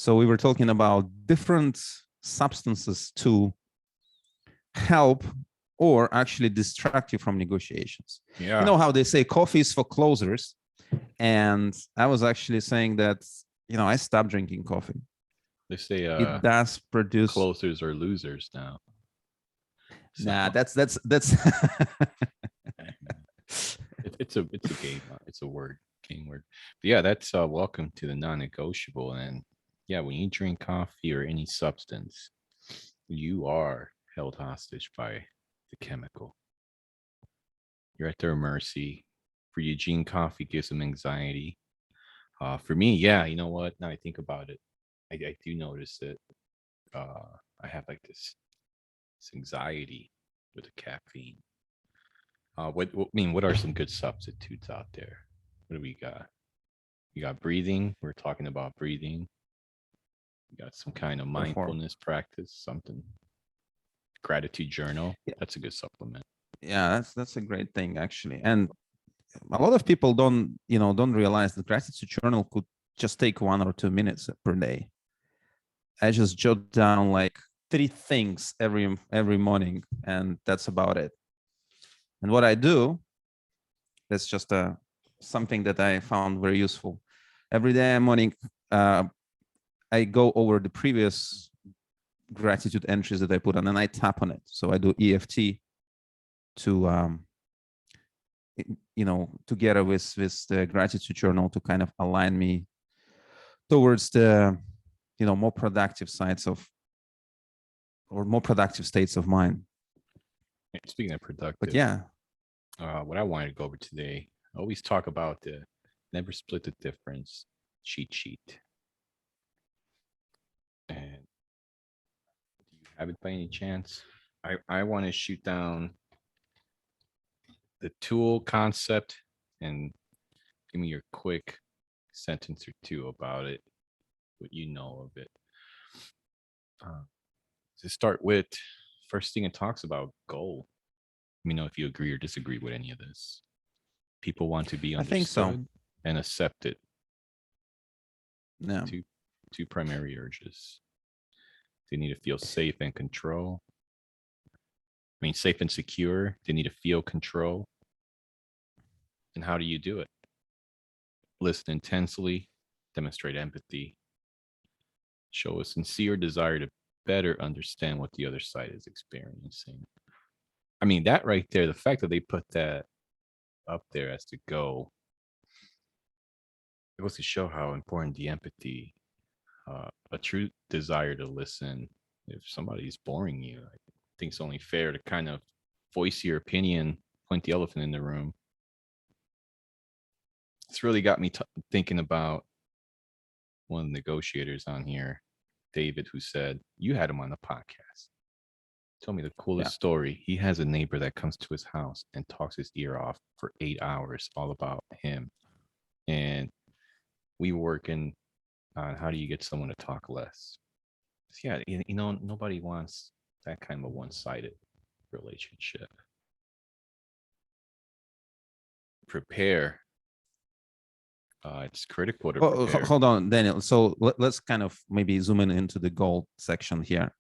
So we were talking about different substances to help or actually distract you from negotiations. Yeah. You know how they say coffee is for closers. And I was actually saying that, I stopped drinking coffee. They say It does produce. closers are losers now. So, Nah, that's it's a game. It's a word, game word. But yeah, that's welcome to the non-negotiable. And yeah, when you drink coffee or any substance, you are held hostage by the chemical. You're at their mercy. For Eugene, coffee gives him anxiety. For me, yeah, you know what? Now I think about it, I do notice it. I have like this anxiety with the caffeine. What are some good substitutes out there? What do we got? We got breathing. We're talking about breathing. We got some kind of mindfulness practice, something. Gratitude journal. Yeah. That's a good supplement. Yeah, that's a great thing actually. And a lot of people don't realize that gratitude journal could just take 1 or 2 minutes per day. I just jot down like 3 things every morning, and that's about it. And what I do, that's just something that I found very useful. Every day morning, I go over the previous gratitude entries that I put on, and I tap on it. So I do EFT to together with the gratitude journal to kind of align me towards the more productive sides of, or more productive states of mind. Speaking of productive, but yeah, what I wanted to go over today, I always talk about the never split the difference cheat sheet. And do you have it by any chance? I want to shoot down the tool concept and give me your quick sentence or two about it, what you know of it. To start with, first thing it talks about goal. Let me know if you agree or disagree with any of this. People want to be understood, I think so, and accepted. Yeah. Two primary urges. They need to feel safe and control. Safe and secure. They need to feel control. And how do you do it? Listen intensely, demonstrate empathy, show a sincere desire to better understand what the other side is experiencing. That right there, the fact that they put that up there as the goal, it goes to show how important the empathy, a true desire to listen. If somebody's boring you, I think it's only fair to kind of voice your opinion, point the elephant in the room. It's really got me thinking about one of the negotiators on here, David, who said, you had him on the podcast. Told me the coolest story. He has a neighbor that comes to his house and talks his ear off for 8 hours, all about him. And we working on how do you get someone to talk less. So yeah, nobody wants that kind of a one-sided relationship. Prepare. It's critical to prepare. Hold on, Daniel. So let's kind of maybe zoom in into the goal section here.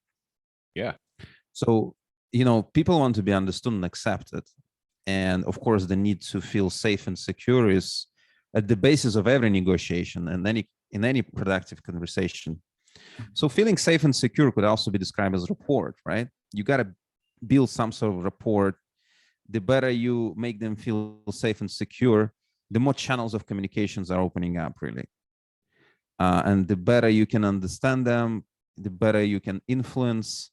Yeah. So, people want to be understood and accepted. And of course, the need to feel safe and secure is at the basis of every negotiation and in any productive conversation. So feeling safe and secure could also be described as rapport, right? You got to build some sort of rapport. The better you make them feel safe and secure, the more channels of communications are opening up, really. And the better you can understand them, the better you can influence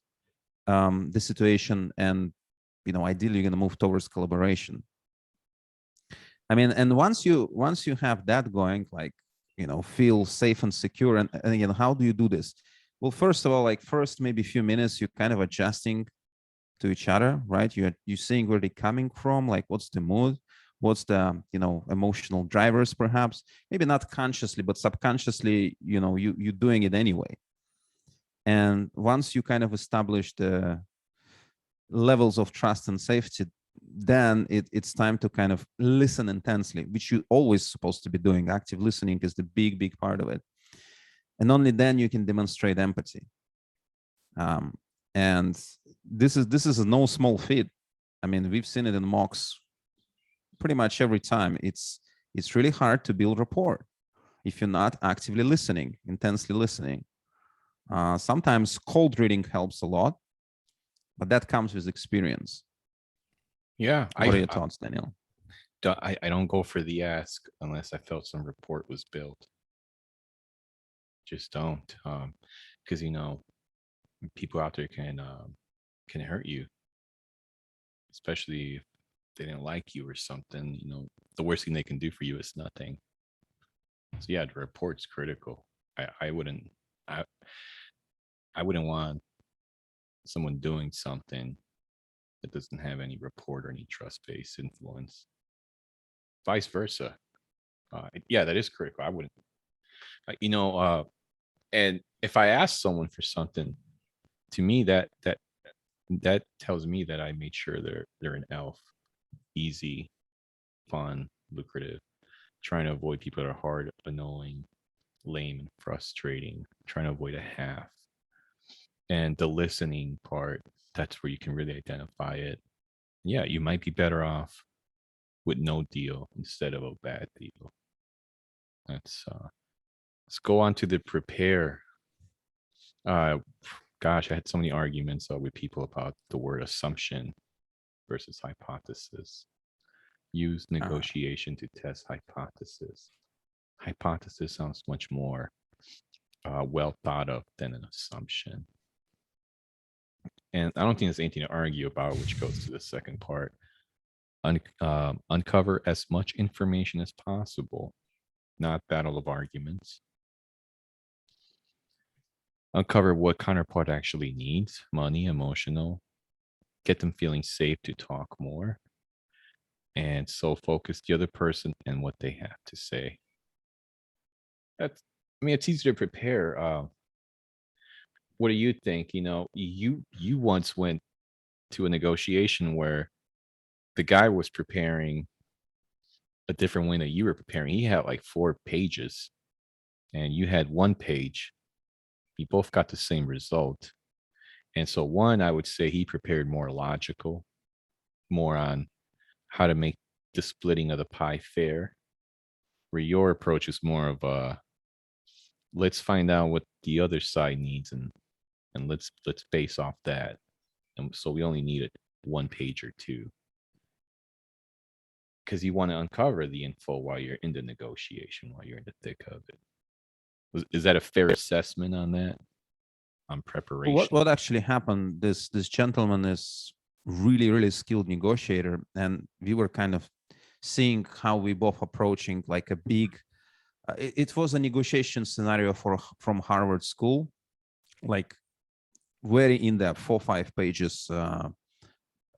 the situation, and ideally you're going to move towards collaboration. And once you have that going, like feel safe and secure, and how do you do this? Well, first of all, first maybe a few minutes you're kind of adjusting to each other, right? You're seeing where they're coming from, like what's the mood, what's the emotional drivers, perhaps maybe not consciously but subconsciously, you're doing it anyway. And once you kind of establish the levels of trust and safety, then it's time to kind of listen intensely, which you're always supposed to be doing. Active listening is the big part of it. and only then you can demonstrate empathy. And this is no small feat. I mean, we've seen it in mocks pretty much every time. It's really hard to build rapport if you're not actively listening, intensely listening. Sometimes cold reading helps a lot, but that comes with experience. Yeah, What are your thoughts, Daniel? I don't go for the ask unless I felt some rapport was built. Just don't, because people out there can hurt you, especially if they didn't like you or something. The worst thing they can do for you is nothing. So yeah, the report's critical. I wouldn't I I wouldn't want someone doing something that doesn't have any report or any trust-based influence. Vice versa. Yeah, that is critical. I wouldn't, and if I ask someone for something, to me that tells me that I made sure they're an elf, easy, fun, lucrative. Trying to avoid people that are hard, annoying, lame, and frustrating. Trying to avoid a half. And the listening part, that's where you can really identify it. Yeah, you might be better off with no deal instead of a bad deal. Let's go on to the prepare. Gosh, I had so many arguments with people about the word assumption versus hypothesis. Use negotiation to test hypothesis. Hypothesis sounds much more well thought of than an assumption. And I don't think there's anything to argue about, which goes to the second part. Uncover as much information as possible, not battle of arguments. Uncover what counterpart actually needs, money, emotional, get them feeling safe to talk more. And so focus the other person and what they have to say. It's easy to prepare. What do you think? You once went to a negotiation where the guy was preparing a different way that you were preparing. He had like 4 pages and you had 1 page. You both got the same result. And so one, I would say he prepared more logical, more on how to make the splitting of the pie fair, where your approach is more of a let's find out what the other side needs and let's base off that. And so we only need it 1 page or 2. Because you want to uncover the info while you're in the negotiation, while you're in the thick of it. Is that a fair assessment on that? On preparation? What actually happened? This gentleman is really skilled negotiator, and we were kind of seeing how we both approaching like a big. It was a negotiation scenario from Harvard School, like very in depth, 4-5 pages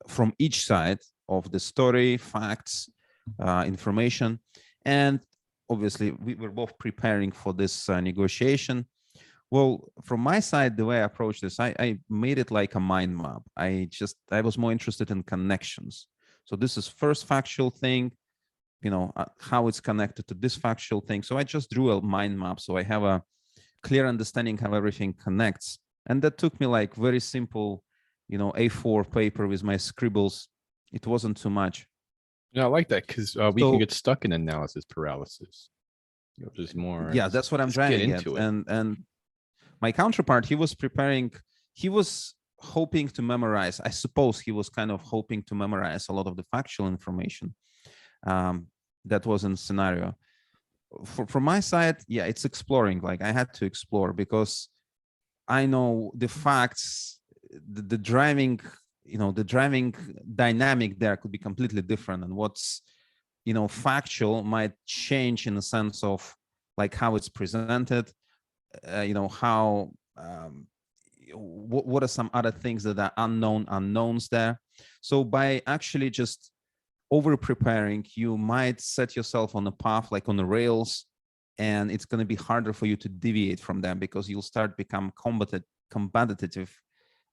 from each side of the story, facts, information, and obviously we were both preparing for this negotiation. Well, from my side, the way I approached this, I made it like a mind map. I was more interested in connections. So this is first factual thing, how it's connected to this factual thing. So I just drew a mind map. So I have a clear understanding how everything connects. And that took me like very simple, A4 paper with my scribbles. It wasn't too much. Yeah, I like that because we can get stuck in analysis paralysis. Just more. Yeah, that's what I'm driving at. And my counterpart, he was preparing, he was hoping to memorize. I suppose he was kind of hoping to memorize a lot of the factual information that was in scenario. From my side, yeah, it's exploring. Like I had to explore because I know the facts, the driving, the driving dynamic there could be completely different, and what's factual might change in the sense of like how it's presented, how what are some other things that are unknowns there. So by actually just over preparing, you might set yourself on a path, like on the rails, and it's going to be harder for you to deviate from them because you'll start become combative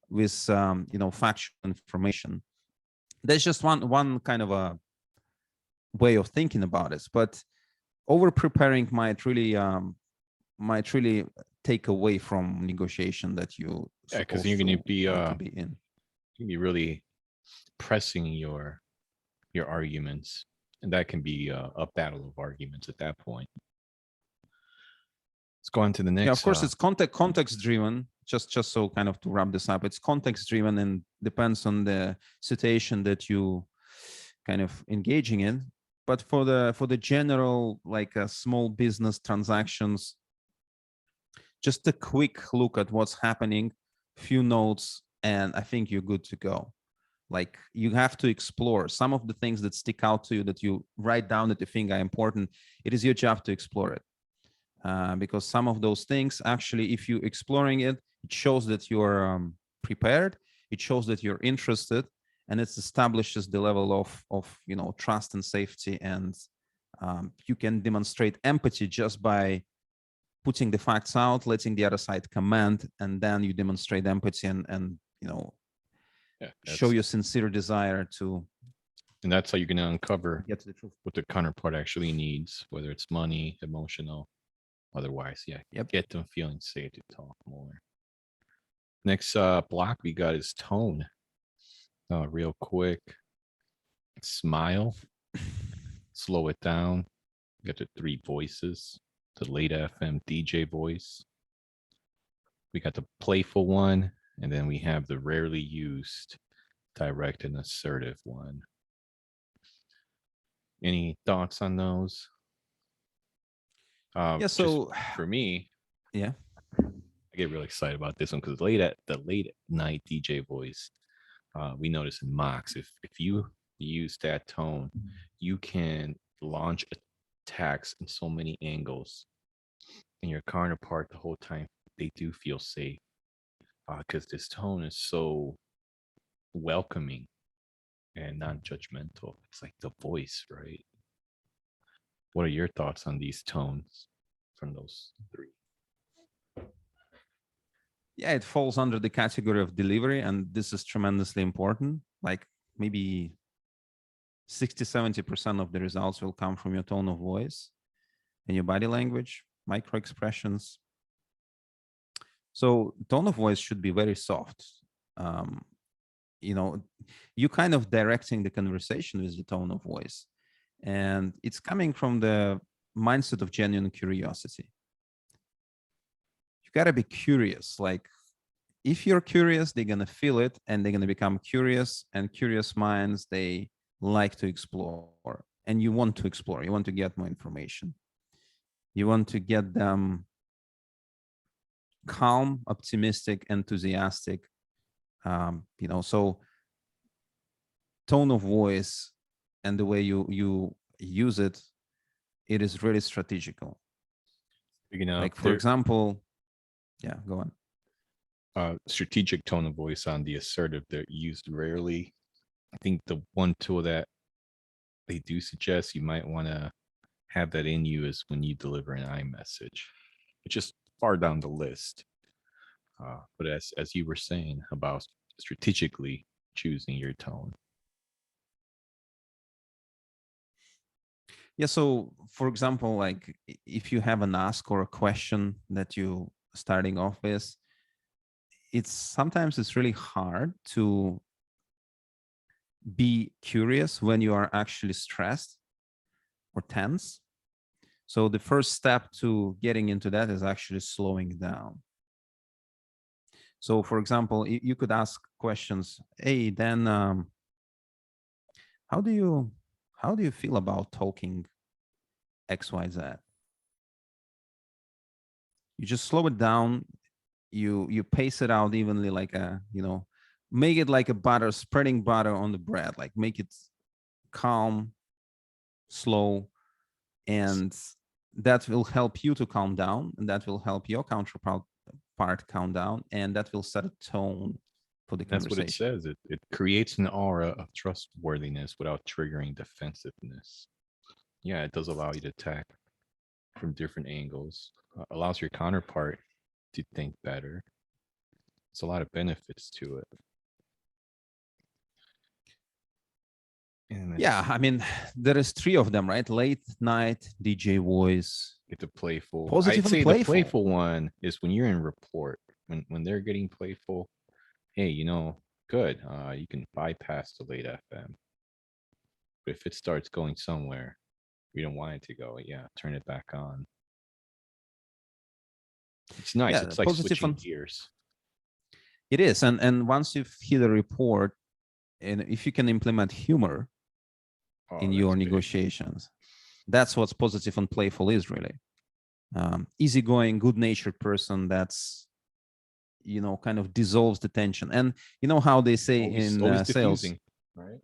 with factual information. That's just one kind of a way of thinking about it. But over preparing might really take away from negotiation that you Yeah, because supposed you're gonna be to be in. really pressing your arguments, and that can be a battle of arguments at that point. Let's go on to the next. Yeah, of course, it's context driven. Just so kind of to wrap this up, it's context driven and depends on the situation that you kind of engaging in. But for the general like small business transactions, just a quick look at what's happening, few notes, and I think you're good to go. Like you have to explore some of the things that stick out to you that you write down that you think are important. It is your job to explore it. Because some of those things actually, if you're exploring it, it shows that you're prepared, it shows that you're interested, and it establishes the level of trust and safety, and you can demonstrate empathy just by putting the facts out, letting the other side comment, and then you demonstrate empathy and show your sincere desire to. And that's how you're going to uncover get to the truth. What the counterpart actually needs, whether it's money, emotional, otherwise. Yeah. Yep. Get them feeling safe to talk more. Next block we got is tone. Real quick. Smile. Slow it down. You got the 3 voices. The late FM DJ voice. We got the playful one, and then we have the rarely used direct and assertive one. Any thoughts on those? Yeah. So for me, yeah, I get really excited about this one because the late night DJ voice, we notice in mocks, if you use that tone, you can launch attacks in so many angles, and your counterpart the whole time they do feel safe because this tone is so welcoming and non-judgmental. It's like the voice, right? What are your thoughts on these tones from those 3? Yeah, it falls under the category of delivery, and this is tremendously important. Like maybe 60-70% of the results will come from your tone of voice and your body language, micro expressions. So tone of voice should be very soft. You kind of directing the conversation with the tone of voice, and it's coming from the mindset of genuine curiosity. You got to be curious. Like if you're curious, they're going to feel it and they're going to become curious, and curious minds, they like to explore, and you want to explore, you want to get more information, you want to get them calm, optimistic, enthusiastic. So tone of voice and the way you use it, it is really strategical. Like for example, yeah, go on. Strategic tone of voice on the assertive, they're used rarely. I think the one tool that they do suggest you might want to have that in you is when you deliver an iMessage, which is far down the list. But as you were saying about strategically choosing your tone. Yeah. So for example, like if you have an ask or a question that you starting off with, sometimes it's really hard to be curious when you are actually stressed or tense. So the first step to getting into that is actually slowing down. So for example, you could ask questions. Hey, then how do you feel about talking XYZ? You just slow it down. You pace it out evenly, like make it like a butter, spreading butter on the bread, like make it calm, slow, and that will help you to calm down, and that will help your counterpart calm down, and that will set a tone for the conversation. That's what it says. It creates an aura of trustworthiness without triggering defensiveness. Yeah, it does allow you to attack from different angles, allows your counterpart to think better. It's a lot of benefits to it. Yeah, I mean, there is 3 of them, right? Late night DJ voice, Get the playful. Positive I'd and say the playful. playful one is when you're in report, when they're getting playful. Hey, good. You can bypass the late FM. But if it starts going somewhere, we don't want it to go. Yeah, turn it back on. It's nice. Yeah, It's like positive switching and gears. it is. And once you've hit a report, and if you can implement humor in Oh, your that's big. negotiations, that's what's positive and playful is really. Easygoing, good-natured person that's kind of dissolves the tension. And you know how they say Always, in always sales, diffusing, right?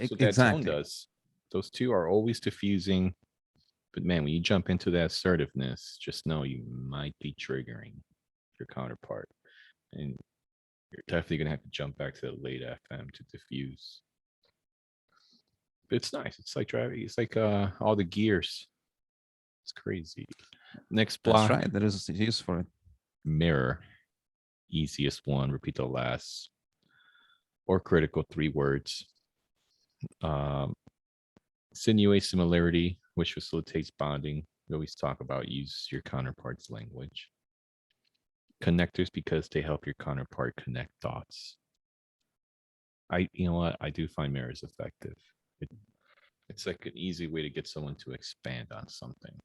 So that tone exactly. does. Those two are always diffusing. But man, when you jump into that assertiveness, just know you might be triggering your counterpart. And you're definitely gonna have to jump back to the late FM to diffuse. But it's nice. It's like driving, it's like all the gears. It's crazy. Next That's block, right. There is a use for it. mirror. Easiest one, repeat the last or critical 3 words. Um, insinuate similarity, which facilitates bonding. We always talk about use your counterpart's language. Connectors because they help your counterpart connect thoughts. You know what? I do find mirrors effective. It's like an easy way to get someone to expand on something.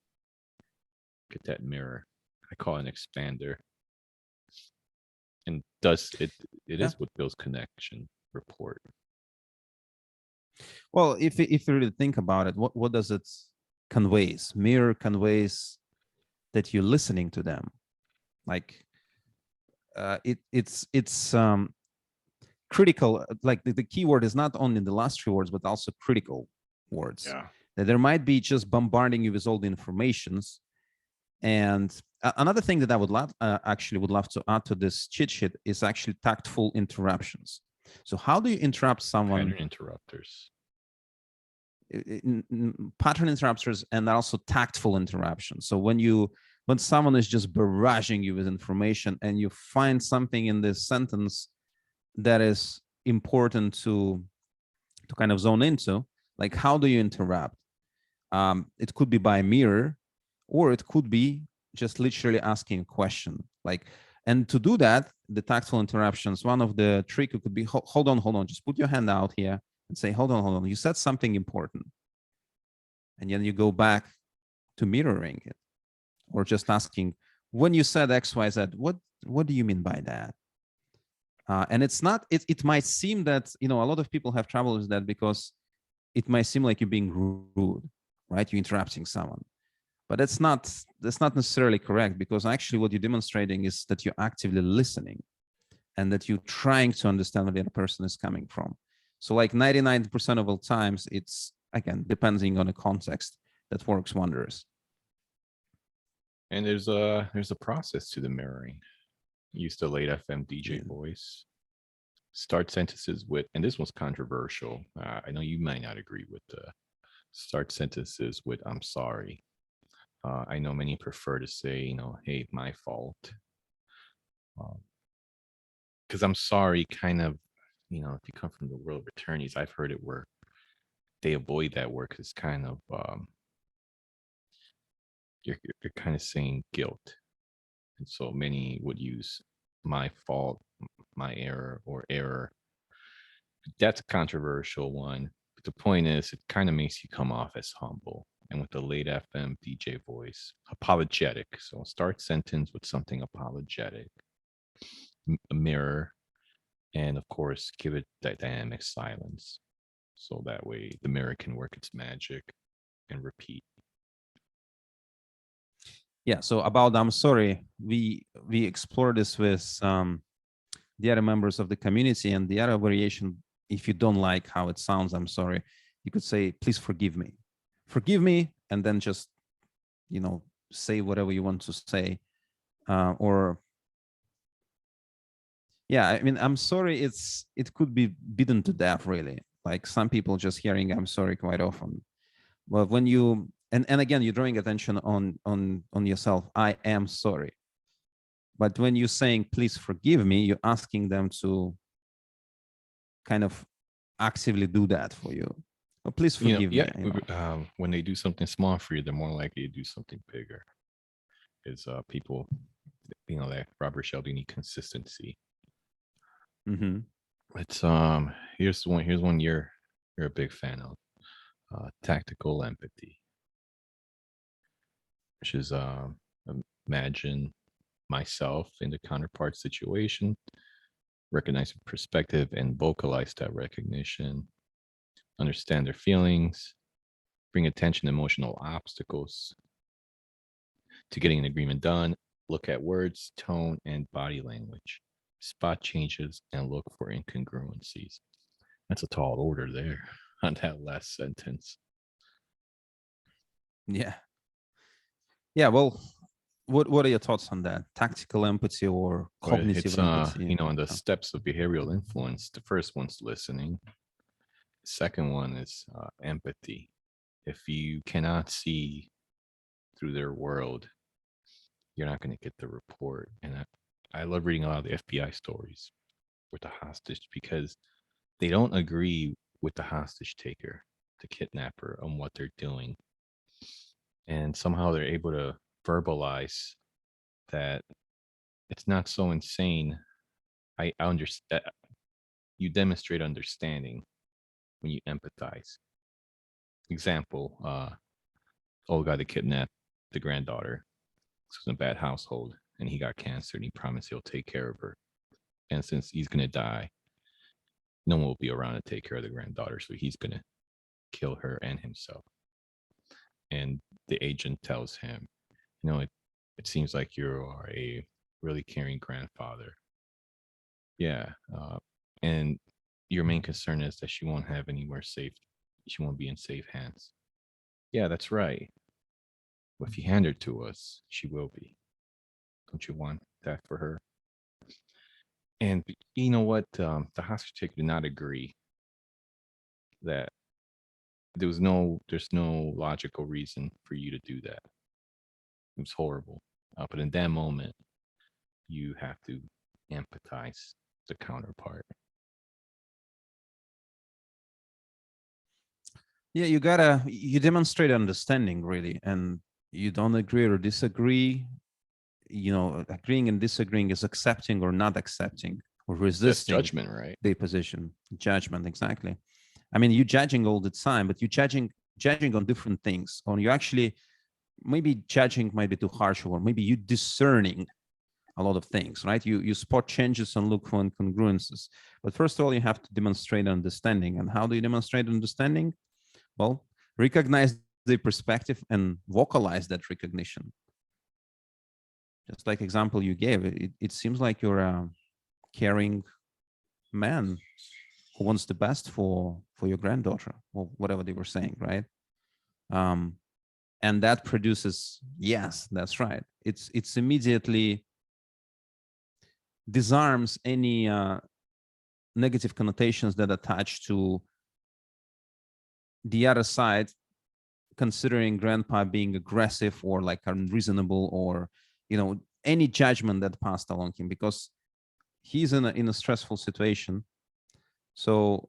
Get that mirror. I call it an expander. And does it Yeah. is what builds connection, rapport. Well, if you really think about it, what does it conveys? Mirror conveys that you're listening to them. Like it's critical. Like the key word is not only the last 3 words, but also critical words. Yeah. That there might be just bombarding you with all the informations. And another thing that I would love to add to this cheat sheet is actually tactful interruptions. So how do you interrupt someone? Pattern interrupters. Pattern interrupters and also tactful interruptions. So when someone is just barraging you with information and you find something in this sentence that is important to kind of zone into, like how do you interrupt? It could be by mirror, or it could be just literally asking a question. And to do that, the tactful interruptions, one of the trick could be, hold on, just put your hand out here and say, hold on, you said something important. And then you go back to mirroring it, or just asking, when you said X, Y, Z, what do you mean by that? And it's not, it might seem that, a lot of people have trouble with that because it might seem like you're being rude, right? You're interrupting someone. But that's not necessarily correct, because actually what you're demonstrating is that you're actively listening and that you're trying to understand where the other person is coming from. So like 99% of all times, it's, again, depending on the context, that works wonders. And there's a process to the mirroring. Use the late FM DJ voice. Start sentences with, and this was controversial. I know you might not agree with the start sentences with "I'm sorry." I know many prefer to say, "Hey, my fault," because "I'm sorry" kind of, if you come from the world of attorneys, I've heard it where they avoid that word because it's kind of you're kind of saying guilt, and so many would use "my fault," "my error," or "error." That's a controversial one. But the point is, it kind of makes you come off as humble. And with the late FM DJ voice, apologetic. So start sentence with something apologetic, a mirror, and of course, give it that dynamic silence. So that way the mirror can work its magic and repeat. Yeah. So about I'm sorry, we explore this with the other members of the community, and the other variation, if you don't like how it sounds, I'm sorry, you could say, please forgive me, and then just, say whatever you want to say. Or, yeah, I mean, I'm sorry, it could be beaten to death, really. Like some people just hearing I'm sorry quite often. But when you, and again, you're drawing attention on yourself, I am sorry. But when you're saying, please forgive me, you're asking them to kind of actively do that for you. Oh, please forgive Yeah, me. You know. when they do something small for you, they're more likely to do something bigger. Is people, that Robert Cialdini consistency. Hmm. It's here's one you're a big fan of. Tactical empathy, which is imagine myself in the counterpart situation, recognize perspective and vocalize that recognition, understand their feelings, bring attention to emotional obstacles to getting an agreement done, look at words, tone, and body language, spot changes, and look for incongruencies. That's a tall order there on that last sentence. Yeah. Yeah. Well, what are your thoughts on that? Tactical empathy or Well, cognitive it's empathy? in the steps of behavioral influence. The first one's listening. The second one is empathy. If you cannot see through their world, you're not going to get the report. And I love reading a lot of the FBI stories with the hostage because they don't agree with the hostage taker, the kidnapper, on what they're doing. And somehow they're able to verbalize that it's not so insane. I understand. You demonstrate understanding when you empathize. Example, old guy that kidnapped the granddaughter. This was in a bad household, and he got cancer, and he promised he'll take care of her. And since he's gonna die, no one will be around to take care of the granddaughter, so he's gonna kill her and himself. And the agent tells him, it seems like you are a really caring grandfather. Yeah, and your main concern is that she won't have anywhere safe. She won't be in safe hands. Yeah, that's right. But if you hand her to us, she will be. Don't you want that for her? And you know what? The hostage taker did not agree that there's no logical reason for you to do that. It was horrible. But in that moment, you have to empathize the counterpart. Yeah, you demonstrate understanding really, and you don't agree or disagree. You know, agreeing and disagreeing is accepting or not accepting or That's resisting judgment, right? their position. Judgment, exactly. I mean, you're judging all the time, but you're judging on different things. Or you actually maybe judging might be too harsh, or maybe you discerning a lot of things, right? You spot changes and look for incongruences. But first of all, you have to demonstrate understanding. And how do you demonstrate understanding? Well, recognize the perspective and vocalize that recognition. Just like example you gave, it seems like you're a caring man who wants the best for your granddaughter or whatever they were saying, right? Um, and that produces, yes, that's right. It's immediately disarms any negative connotations that attach to the other side, considering grandpa being aggressive or like unreasonable, or any judgment that passed along him, because he's in a stressful situation, so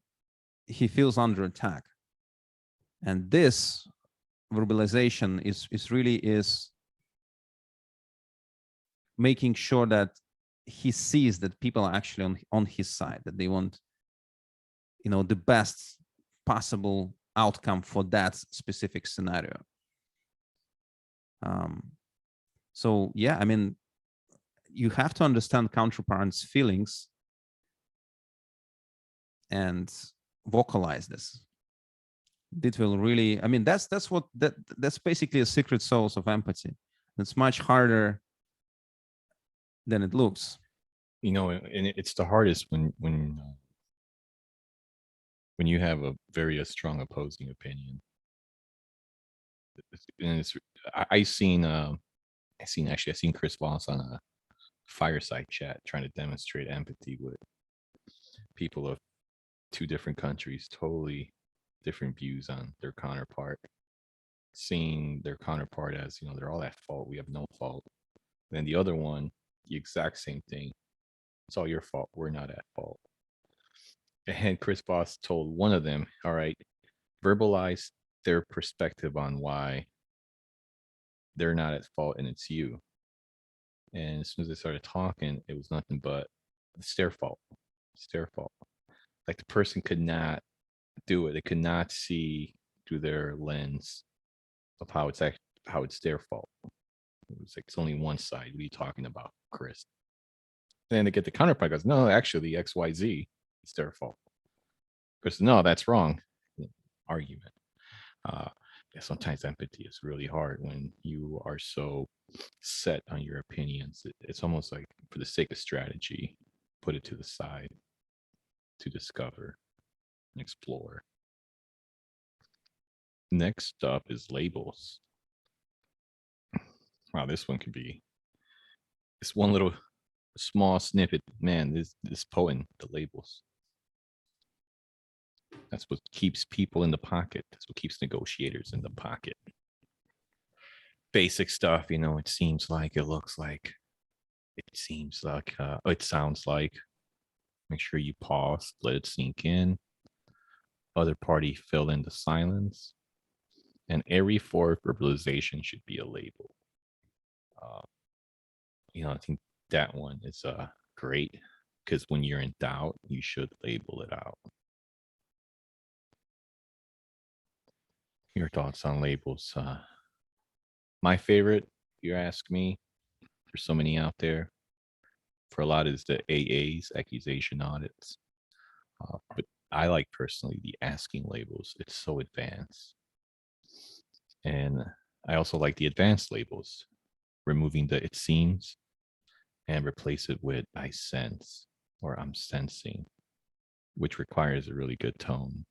he feels under attack. And this verbalization is really is making sure that he sees that people are actually on his side, that they want the best possible outcome for that specific scenario. um, so yeah, I mean, you have to understand counterpart's feelings and vocalize this. It will really, I mean, that's basically a secret sauce of empathy. It's much harder than it looks. And it's the hardest when you have a very strong opposing opinion. And it's I seen I seen Chris Voss on a fireside chat trying to demonstrate empathy with people of two different countries, totally different views on their counterpart, seeing their counterpart as, they're all at fault, we have no fault. Then the other one, the exact same thing. It's all your fault. We're not at fault. And Chris Voss told one of them, all right, verbalize their perspective on why they're not at fault and it's you. And as soon as they started talking, it was nothing but it's their fault. It's their fault. Like the person could not do it. They could not see through their lens of how it's actually how it's their fault. It was like it's only one side. What are you talking about, Chris? And then they get the counterpoint goes, no, actually XYZ, it's their fault. Chris, no, that's wrong. Argument. Uh, yeah, sometimes empathy is really hard when you are so set on your opinions. It's almost like for the sake of strategy, put it to the side to discover and explore. Next up is labels. Wow, this one could be this one little small snippet. Man, this poem, the labels. That's what keeps people in the pocket. That's what keeps negotiators in the pocket. Basic stuff, it seems like, it looks like, it seems like, it sounds like. Make sure you pause, let it sink in. Other party fill in the silence. And every fourth verbalization should be a label. Uh, I think that one is great because when you're in doubt, you should label it out. Your thoughts on labels? My favorite, if you ask me, there's so many out there. For a lot, is the AAs, accusation audits. But I like personally the asking labels. It's so advanced. And I also like the advanced labels, removing the it seems and replace it with I sense or I'm sensing, which requires a really good tone.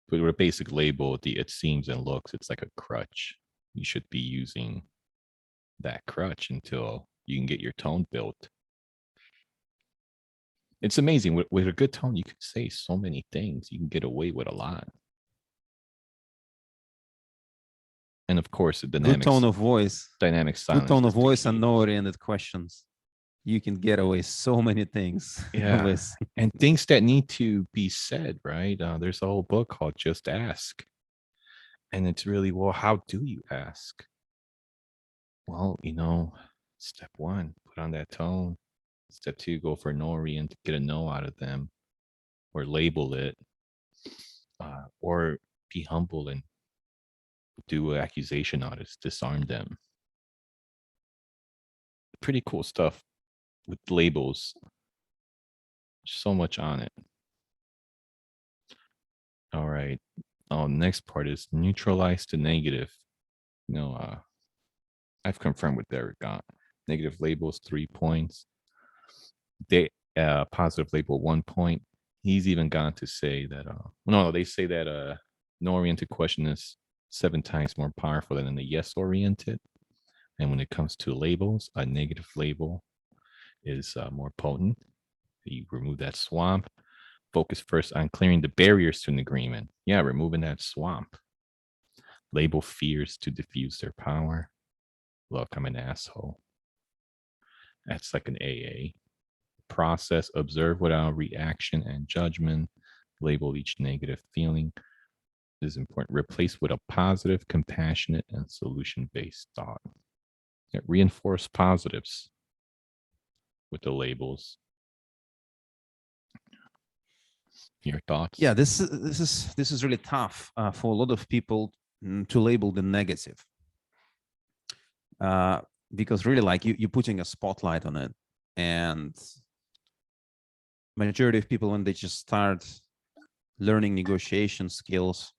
But with a basic label, the it seems and looks, it's like a crutch. You should be using that crutch until you can get your tone built. It's amazing. With a good tone, you can say so many things. You can get away with a lot. And of course, the Good tone of voice. dynamic Good silence tone of is the voice and key. no oriented questions. You can get away so many things. Yeah. with. And things that need to be said, right? There's a whole book called Just Ask. And it's really, well, how do you ask? Well, step one, put on that tone. Step two, go for no orient, get a no out of them, or label it, or be humble and do an accusation audits, disarm them. Pretty cool stuff with labels. So much on it. All right. Next part is neutralize the negative. I've confirmed with Derek. Negative labels 3 points. They positive label 1 point. He's even gone to say that. No, they say that no oriented question is 7 times more powerful than the yes oriented. And when it comes to labels, a negative label is more potent. You remove that swamp. Focus first on clearing the barriers to an agreement. Yeah, removing that swamp. Label fears to diffuse their power. Look, I'm an asshole. That's like an AA. Process, observe without reaction and judgment. Label each negative feeling. This is important. Replace with a positive, compassionate, and solution based thought. Reinforce positives with the labels. Your thoughts? Yeah, this is really tough for a lot of people to label the negative, because really, like you're putting a spotlight on it, and majority of people, when they just start learning negotiation skills,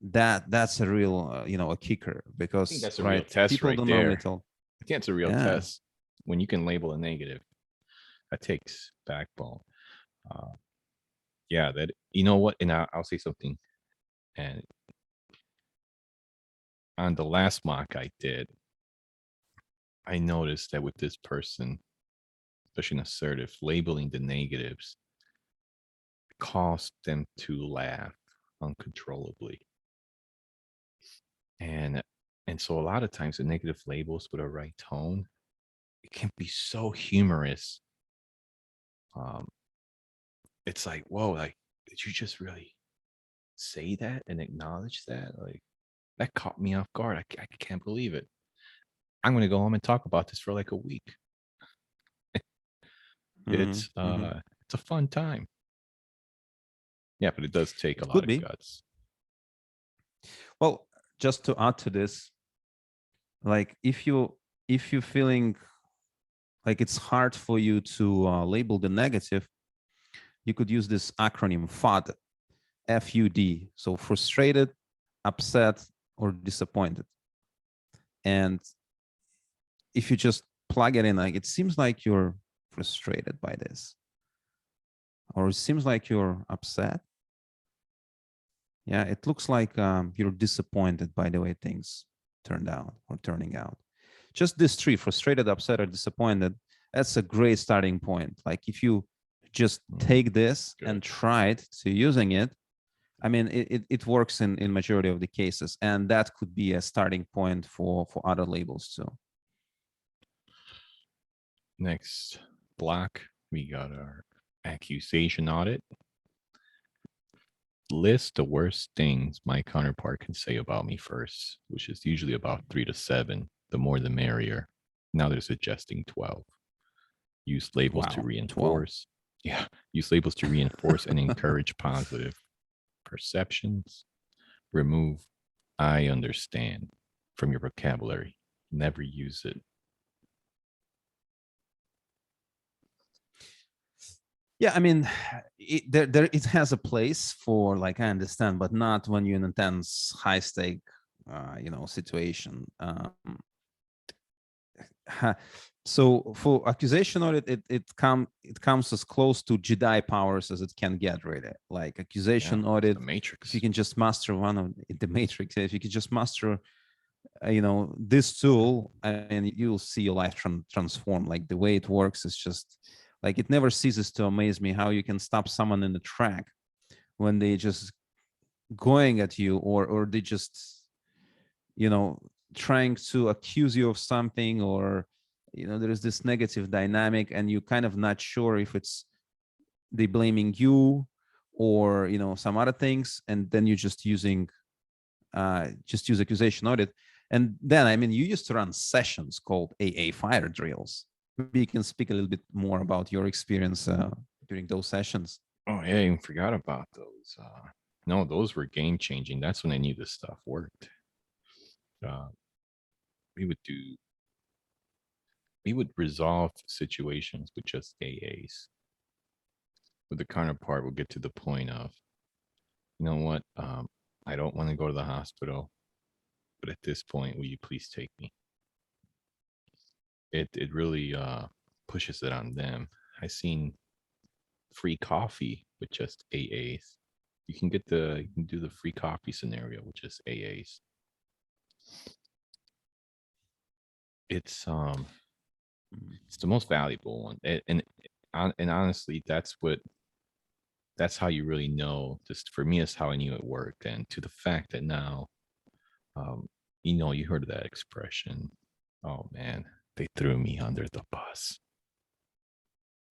that's a real a kicker, I think because that's a real test people right don't normally there. tell. I think it's a real Yeah. test when you can label a negative. That takes backbone. Yeah, that you know what, and I'll say something. And on the last mock I did, I noticed that with this person, especially an assertive, labeling the negatives caused them to laugh uncontrollably. And so a lot of times the negative labels with a right tone, it can be so humorous. It's like, whoa, like, did you just really say that and acknowledge that, like that caught me off guard. I can't believe it. I'm gonna go home and talk about this for like a week. Hmm. Hmm. It's a fun time. Yeah, but it does take a It lot could of be. guts. Well, just to add to this, like if you feeling like it's hard for you to label the negative, you could use this acronym FUD, FUD. So frustrated, upset, or disappointed. And if you just plug it in, like it seems like you're frustrated by this, or it seems like you're upset. Yeah, it looks like you're disappointed by the way things turned out or turning out. Just this three: frustrated, upset, or disappointed. That's a great starting point. Like if you just take this and Good. try it to using it, I mean, it works in majority of the cases, and that could be a starting point for other labels too. Next block, we got our accusation audit. List the worst things my counterpart can say about me first, which is usually about 3 to 7. The more the merrier. Now they're suggesting 12. Use labels to Wow, 12. reinforce. Yeah, use labels to reinforce and encourage positive perceptions. Remove I understand from your vocabulary. Never use it. Yeah, I mean, it has a place for, like, I understand, but not when you're in an intense, high stake, situation. So for accusation audit, it comes as close to Jedi powers as it can get, really. Like Yeah, accusation it's the audit, if you Matrix. can just master one of the Matrix, if you can just master, this tool, and you'll see your life transform. Like the way it works is just like it never ceases to amaze me how you can stop someone in the track when they just going at you, or they just you know trying to accuse you of something, or there is this negative dynamic and you kind of not sure if it's they blaming you or some other things, and then you're just use accusation audit. And then, I mean, you used to run sessions called AA fire drills. Maybe you can speak a little bit more about your experience during those sessions. Oh, yeah, I even forgot about those. No, those were game changing. That's when I knew this stuff worked. Uh, we would do, we would resolve situations with just AAs. With the counterpart, we'll get to the point of, you know what? I don't want to go to the hospital, but at this point, will you please take me? It really pushes it on them. I seen free coffee with just AAs. You can do the free coffee scenario with just AAs. It's Mm. it's the most valuable one, and honestly, that's how you really know. Just for me, it's how I knew it worked, and to the fact that now, um, you heard of that expression. Oh man, they threw me under the bus.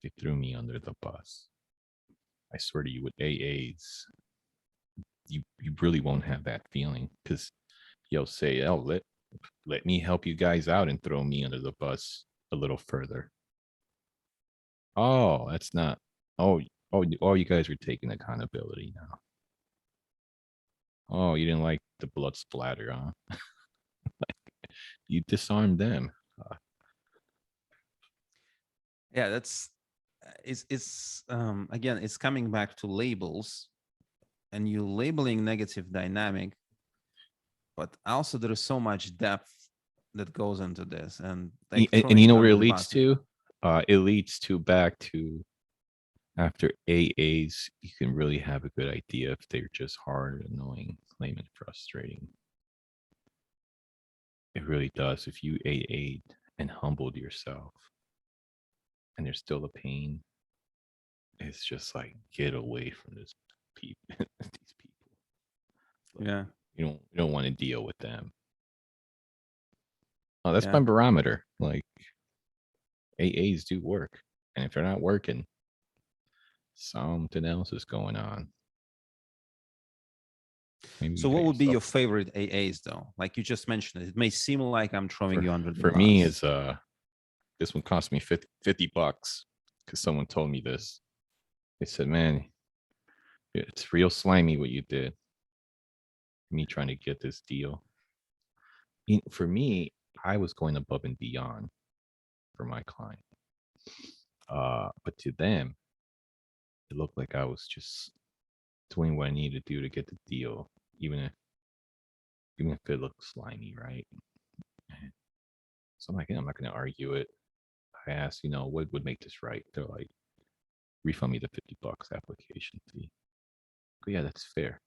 They threw me under the bus. I swear to you, with AAs, you really won't have that feeling because you'll say, "Oh, let me help you guys out and throw me under the bus a little further." Oh, that's not. Oh, oh, you guys are taking accountability now. Oh, you didn't like the blood splatter, huh? You disarmed them. Yeah, that's it's again, it's coming back to labels, and you labeling negative dynamic, but also there is so much depth that goes into this, and like And you throwing know where under it the leads bus. to? It leads to back to after AAs, you can really have a good idea if they're just hard, annoying, lame, and frustrating. It really does. If you AA'd and humbled yourself and there's still a pain, it's just like get away from this people these people. Like Yeah, you don't want to deal with them. Oh, that's yeah. my barometer. Like AAs do work. And if they're not working, something else is going on. Maybe So you got what would be your yourself favorite AAs though? Like you just mentioned it. It may seem like I'm throwing you under the for me bus. is this one cost me $50 because someone told me this. They said, man, it's real slimy what you did. Me trying to get this deal. For me, I was going above and beyond for my client. But to them, it looked like I was just doing what I needed to do to get the deal, even if it looked slimy, right? So I'm like, I'm not going to argue it. I asked, what would make this right? They're like, refund me the $50 application fee. But yeah, that's fair.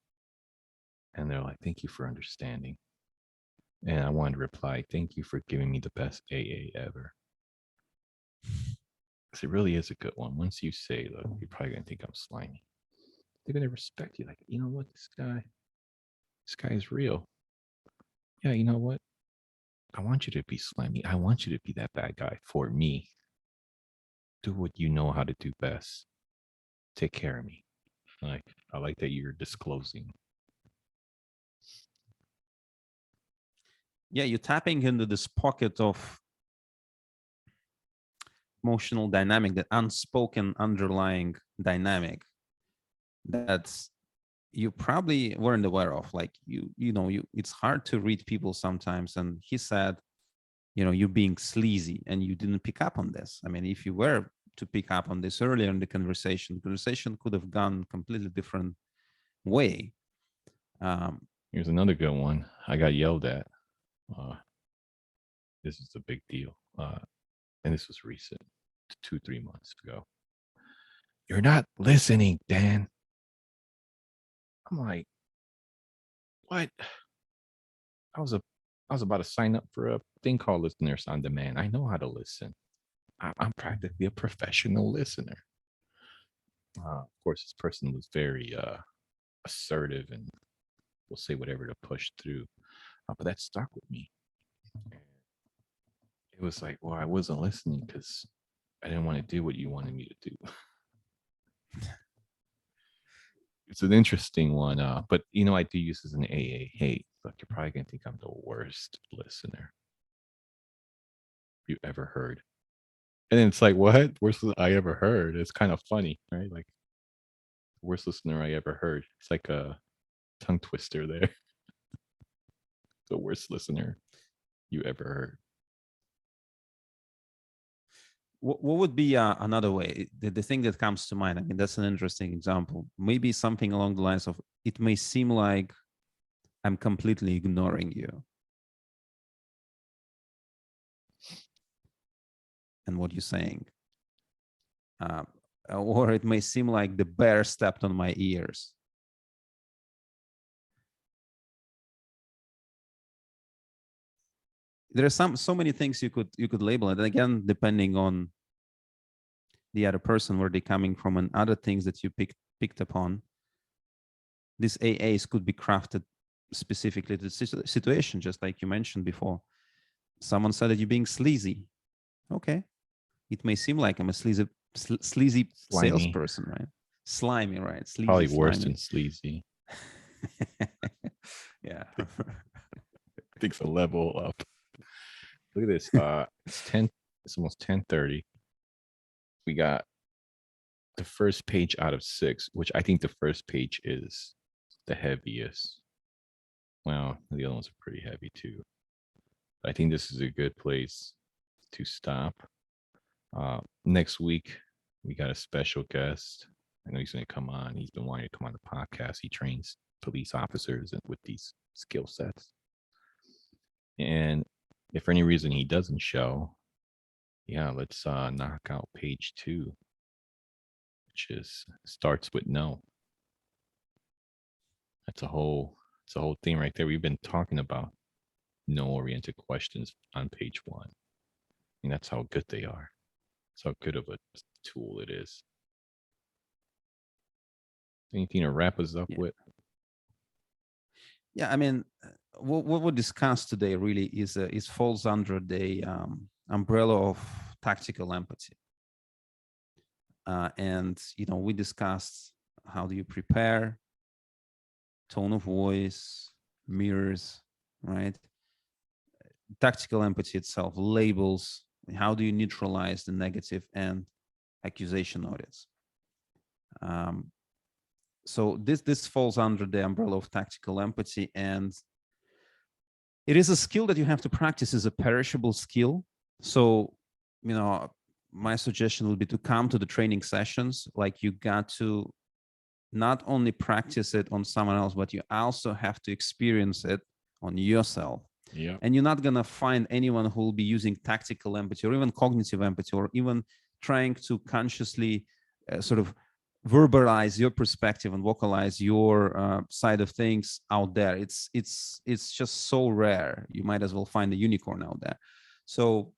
And they're like, thank you for understanding. And I wanted to reply, thank you for giving me the best AA ever. Because it really is a good one. Once you say, look, you're probably going to think I'm slimy. They're going to respect you. Like, you know what? This guy is real. Yeah, you know what? I want you to be slimy. I want you to be that bad guy for me. Do what you know how to do best. Take care of me. Like, I like that you're disclosing. Yeah, you're tapping into this pocket of emotional dynamic, that unspoken underlying dynamic that's you probably weren't aware of. Like it's hard to read people sometimes. And he said, you being sleazy, and you didn't pick up on this. I mean, if you were to pick up on this earlier in the conversation could have gone completely different way. Here's another good one. I got yelled at. This is a big deal. And this was recent, 2-3 months ago. You're not listening, Dan. I'm like, what? I was about to sign up for a thing called Listeners on Demand. I know how to listen. I'm practically a professional listener. Of course, this person was very assertive and will say whatever to push through. But that stuck with me. It was like, well, I wasn't listening because I didn't want to do what you wanted me to do. It's an interesting one. But I do use as an AA. Hey, look, you're probably gonna think I'm the worst listener you ever heard. And then it's like, what? Worst I ever heard. It's kind of funny, right? Like, worst listener I ever heard. It's like a tongue twister there. The worst listener you ever heard. what would be another way? The thing that comes to mind, I mean, that's an interesting example. Maybe something along the lines of, it may seem like I'm completely ignoring you and what you're saying. Or it may seem like the bear stepped on my ears. There are so many things you could label it. And again, depending on the other person, where they're coming from, and other things that you picked upon, these AAs could be crafted specifically to the situation, just like you mentioned before. Someone said that you're being sleazy. Okay, it may seem like I'm a sleazy Slimy. salesperson, right? Slimy, right? Sleazy, Probably worse slimy. than sleazy. Yeah. I think it's a level up. Look at this. It's 10. It's almost 10:30. We got the first page out of 6, which I think the first page is the heaviest. Well, the other ones are pretty heavy too. I think this is a good place to stop. Next week, we got a special guest. I know he's going to come on. He's been wanting to come on the podcast. He trains police officers with these skill sets. And if for any reason he doesn't show, yeah, let's knock out page 2, which starts with no. It's a whole thing right there. We've been talking about no-oriented questions on page 1. And that's how good they are. That's how good of a tool it is. Anything to wrap us up with? Yeah, I mean, what we discussed today really is falls under the umbrella of tactical empathy. And we discussed, how do you prepare tone of voice, mirrors, right? Tactical empathy itself, labels. How do you neutralize the negative and accusation audits? So this falls under the umbrella of tactical empathy, and it is a skill that you have to practice. Is a perishable skill. So, my suggestion would be to come to the training sessions. Like, you got to not only practice it on someone else, but you also have to experience it on yourself. Yeah. And you're not going to find anyone who will be using tactical empathy or even cognitive empathy or even trying to consciously sort of verbalize your perspective and vocalize your side of things out there. It's just so rare. You might as well find a unicorn out there. So,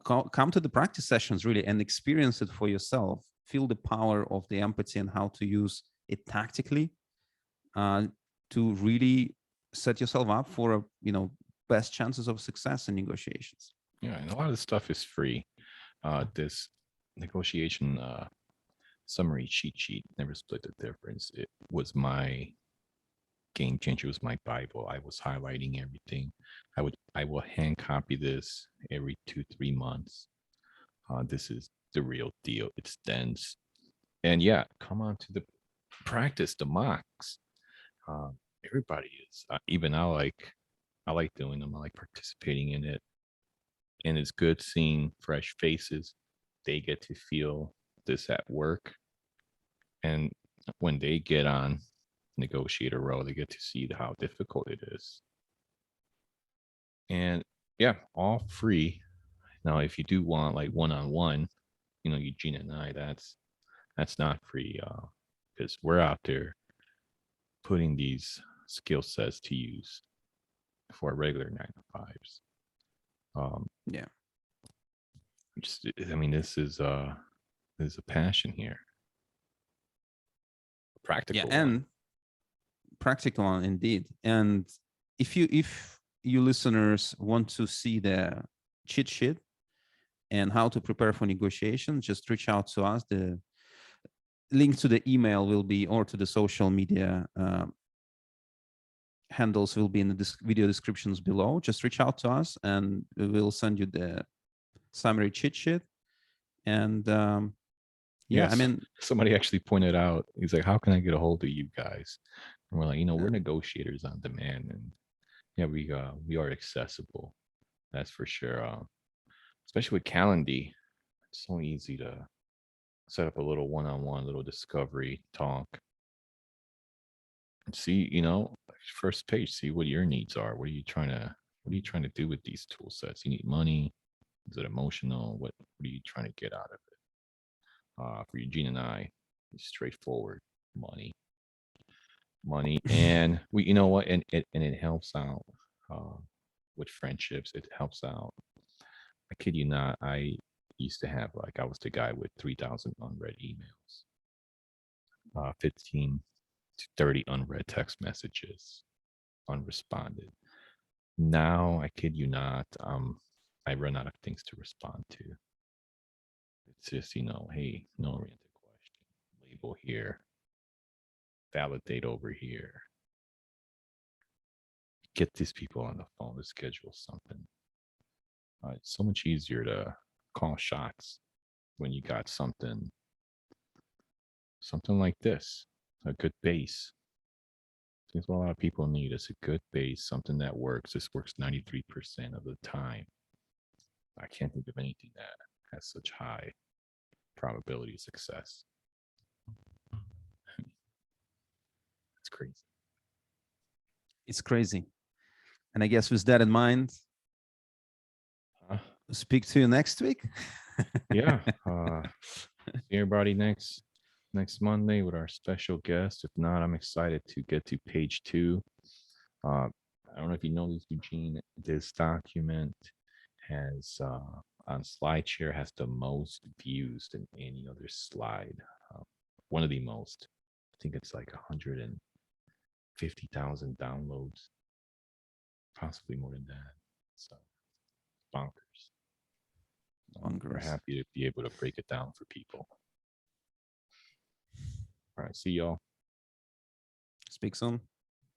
come to the practice sessions really and experience it for yourself. Feel the power of the empathy and how to use it tactically to really set yourself up for best chances of success in negotiations. Yeah, and a lot of this stuff is free. This negotiation summary cheat sheet, never split the difference. It was my game changer. It was my Bible. I was highlighting everything. I will hand copy this every 2-3 months. This is the real deal. It's dense. And yeah, come on to the practice, the mocks. Uh, Everybody is. Even I like doing them. I like participating in it. And it's good seeing fresh faces. They get to feel this at work. And when they get on negotiator row, they get to see how difficult it is. And yeah, all free. Now, if you do want like one-on-one, Eugene and I, that's not free because we're out there putting these skill sets to use for regular 9 to 5s. Yeah. I mean, this is a passion here, Yeah, practical one. and practical one indeed. And if you listeners want to see the cheat sheet and how to prepare for negotiation, just reach out to us. The link to the email will be, or to the social media handles will be in the video descriptions below. Just reach out to us and we will send you the summary cheat sheet. And yeah, Yes. I mean, Somebody actually pointed out, he's like, how can I get a hold of you guys? And we're like, we're negotiators on demand. And yeah, we are accessible. That's for sure. Especially with Calendly, it's so easy to set up a little one-on-one, little discovery talk. And see, first page, see what your needs are. What are you trying to do with these tool sets? You need money? Is it emotional? What are you trying to get out of it? For Eugene and I, it's straightforward money. And we, what, and it helps out with friendships. It helps out. I kid you not. I used to have, I was the guy with 3,000 unread emails, 15 to 30 unread text messages, unresponded. Now, I kid you not, I run out of things to respond to. It's just, hey, no oriented question, label here, validate over here. Get these people on the phone to schedule something. It's so much easier to call shots when you got something like this, a good base. That's what a lot of people need, is a good base, something that works. This works 93% of the time. I can't think of anything that has such high probability of success. It's crazy. it's crazy. And I guess with that in mind, speak to you next week. Yeah. See everybody next Monday with our special guest. If not, I'm excited to get to page 2. I don't know if you know this, Eugene. This document has on SlideShare has the most views than any other slide. One of the most. I think it's like 150,000 downloads, possibly more than that. So bonkers. We're happy to be able to break it down for people. All right, see y'all. Speak soon.